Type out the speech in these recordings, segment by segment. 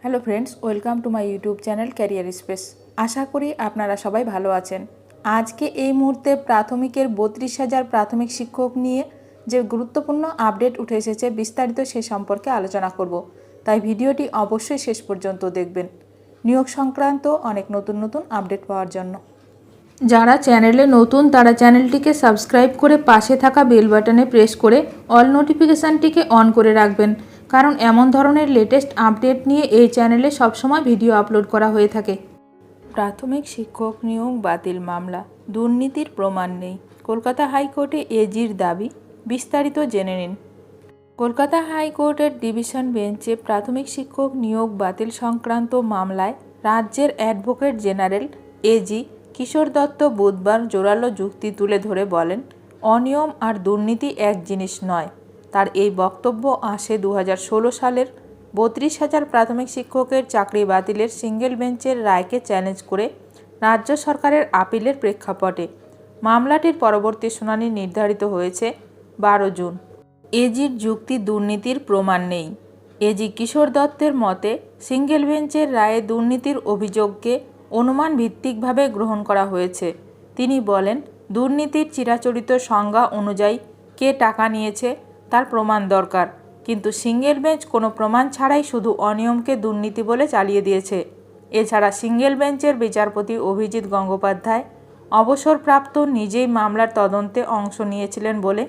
Hello friends, welcome to my YouTube channel career space. আশা করি আপনারা সবাই ভালো আছেন। আজকে এই মুহূর্তে প্রাথমিকের 32,000 প্রাথমিক শিক্ষক নিয়ে যে গুরুত্বপূর্ণ আপডেট উঠে এসেছে, বিস্তারিত সে সম্পর্কে আলোচনা করব। তাই ভিডিওটি অবশ্যই শেষ পর্যন্ত দেখবেন নিয়োগ সংক্রান্ত অনেক নতুন নতুন আপডেট পাওয়ার জন্য। যারা চ্যানেলে নতুন তারা চ্যানেলটিকে সাবস্ক্রাইব করে পাশে থাকা বেল বাটনে প্রেস করে অল নোটিফিকেশানটিকে অন করে রাখবেন, কারণ এমন ধরনের লেটেস্ট আপডেট নিয়ে এই চ্যানেলে সবসময় ভিডিও আপলোড করা হয়ে থাকে। প্রাথমিক শিক্ষক নিয়োগ বাতিল মামলা, দুর্নীতির প্রমাণ নেই। কলকাতা হাইকোর্টে এজির দাবি, বিস্তারিত জেনে নিন। কলকাতা হাইকোর্টের ডিভিশন বেঞ্চে প্রাথমিক শিক্ষক নিয়োগ বাতিল সংক্রান্ত মামলায় রাজ্যের অ্যাডভোকেট জেনারেল এজি কিশোর দত্ত বুধবার জোরালো যুক্তি তুলে ধরে বলেন, অনিয়ম আর দুর্নীতি এক জিনিস নয়। তার এই বক্তব্য আসে 2016 সালের 32,000 প্রাথমিক শিক্ষকের চাকরি বাতিলের সিঙ্গেল বেঞ্চের রায়কে চ্যালেঞ্জ করে রাজ্য সরকারের আপিলের প্রেক্ষাপটে। মামলাটির পরবর্তী শুনানি নির্ধারিত হয়েছে 12 জুন। এজির যুক্তি, দুর্নীতির প্রমাণ নেই। এজি কিশোর দত্তের মতে, সিঙ্গেল বেঞ্চের রায়ে দুর্নীতির অভিযোগকে অনুমান ভিত্তিকভাবে গ্রহণ করা হয়েছে। তিনি বলেন, দুর্নীতির চিরাচরিত সংজ্ঞা অনুযায়ী কে টাকা নিয়েছে তার প্রমাণ দরকার, কিন্তু সিঙ্গেল বেঞ্চ কোনো প্রমাণ ছাড়াই শুধু অনিয়মকে দুর্নীতি বলে চালিয়ে দিয়েছে। এছাড়া সিঙ্গেল বেঞ্চের বিচারপতি অভিজিৎ গঙ্গোপাধ্যায় অবসরপ্রাপ্ত নিজেই মামলার তদন্তে অংশ নিয়েছিলেন বলে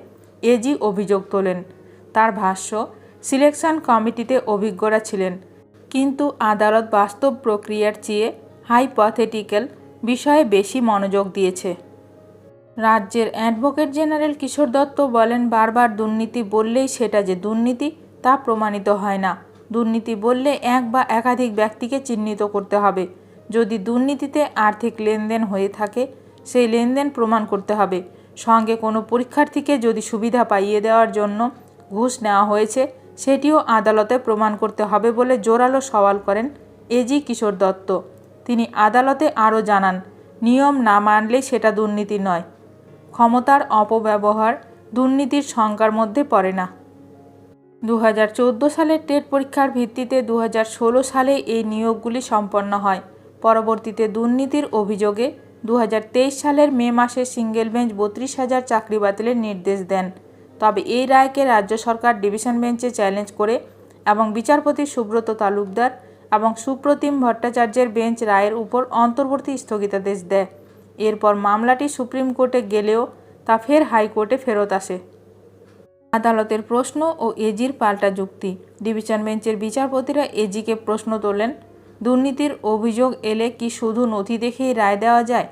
এজি অভিযোগ তোলেন। তার ভাষ্য, সিলেকশন কমিটিতে অভিজ্ঞরা ছিলেন, কিন্তু আদালত বাস্তব প্রক্রিয়ার চেয়ে হাইপথেটিক্যাল বিষয়ে বেশি মনোযোগ দিয়েছে। রাজ্যের অ্যাডভোকেট জেনারেল কিশোর দত্ত বলেন, বারবার দুর্নীতি বললেই সেটা যে দুর্নীতি তা প্রমাণিত হয় না। দুর্নীতি বললে এক বা একাধিক ব্যক্তিকে চিহ্নিত করতে হবে। যদি দুর্নীতিতে আর্থিক লেনদেন হয়ে থাকে, সেই লেনদেন প্রমাণ করতে হবে। সঙ্গে কোনো পরীক্ষার্থীকে যদি সুবিধা পাইয়ে দেওয়ার জন্য ঘুষ নেওয়া হয়েছে, সেটিও আদালতে প্রমাণ করতে হবে বলে জোরালো সওয়াল করেন এজি কিশোর দত্ত। তিনি আদালতে আরও জানান, নিয়ম না মানলে সেটা দুর্নীতি নয়। ক্ষমতার অপব্যবহার দুর্নীতির সংজ্ঞার মধ্যে পড়ে না। 2014 সালের টেট পরীক্ষার ভিত্তিতে 2016 সালে এই নিয়োগগুলি সম্পন্ন হয়। পরবর্তীতে দুর্নীতির অভিযোগে 2023 সালের মে মাসে সিঙ্গেল বেঞ্চ 32,000 চাকরি বাতিলের নির্দেশ দেন। তবে এই রায়কে রাজ্য সরকার ডিভিশন বেঞ্চে চ্যালেঞ্জ করে এবং বিচারপতি সুব্রত তালুকদার এবং সুপ্রতিম ভট্টাচার্যের বেঞ্চ রায়ের উপর অন্তর্বর্তী স্থগিতাদেশ দেয়। এরপর মামলাটি সুপ্রিম কোর্টে গেলেও তা ফের হাইকোর্টে ফেরত আসে। আদালতের প্রশ্ন ও এজির পাল্টা যুক্তি। ডিভিশন বেঞ্চের বিচারপতিরা এজিকে প্রশ্ন তোলেন, দুর্নীতির অভিযোগ এলে কি শুধু নথি দেখেই রায় দেওয়া যায়?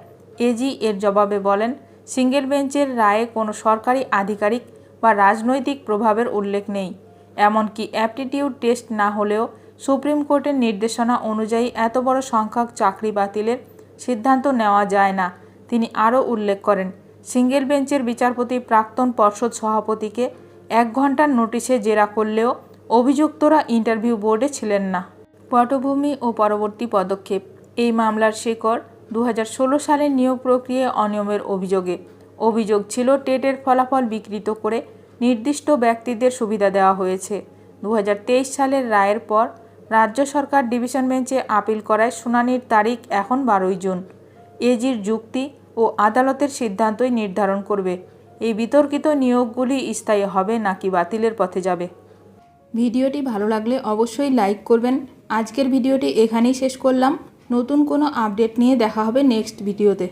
এজি এর জবাবে বলেন, সিঙ্গেল বেঞ্চের রায়ে কোনো সরকারি আধিকারিক বা রাজনৈতিক প্রভাবের উল্লেখ নেই। এমনকি অ্যাপটিটিউড টেস্ট না হলেও সুপ্রিম কোর্টের নির্দেশনা অনুযায়ী এত বড় সংখ্যক চাকরি বাতিলের সিদ্ধান্ত নেওয়া যায় না। তিনি আরও উল্লেখ করেন, সিঙ্গেল বেঞ্চের বিচারপতি প্রাক্তন পর্ষদ সভাপতিকে 1 ঘন্টার নোটিশে জেরা করলেও অভিযুক্তরা ইন্টারভিউ বোর্ডে ছিলেন না। পটভূমি ও পরবর্তী পদক্ষেপ। এই মামলার শিকড় 2016 সালের নিয়োগ প্রক্রিয়ায় অনিয়মের অভিযোগে। অভিযোগ ছিল টেটের ফলাফল বিকৃত করে নির্দিষ্ট ব্যক্তিদের সুবিধা দেওয়া হয়েছে। 2023 সালের রায়ের পর রাজ্য সরকার ডিভিশন বেঞ্চে আপিল করায় শুনানির তারিখ এখন 12 জুন। এজির যুক্তি ও আদালতের সিদ্ধান্তই নির্ধারণ করবে এই বিতর্কিত নিয়োগগুলি স্থায়ী হবে নাকি বাতিলের পথে যাবে। ভিডিওটি ভালো লাগলে অবশ্যই লাইক করবেন। আজকের ভিডিওটি এখানেই শেষ করলাম। নতুন কোনো আপডেট নিয়ে দেখা হবে নেক্সট ভিডিওতে।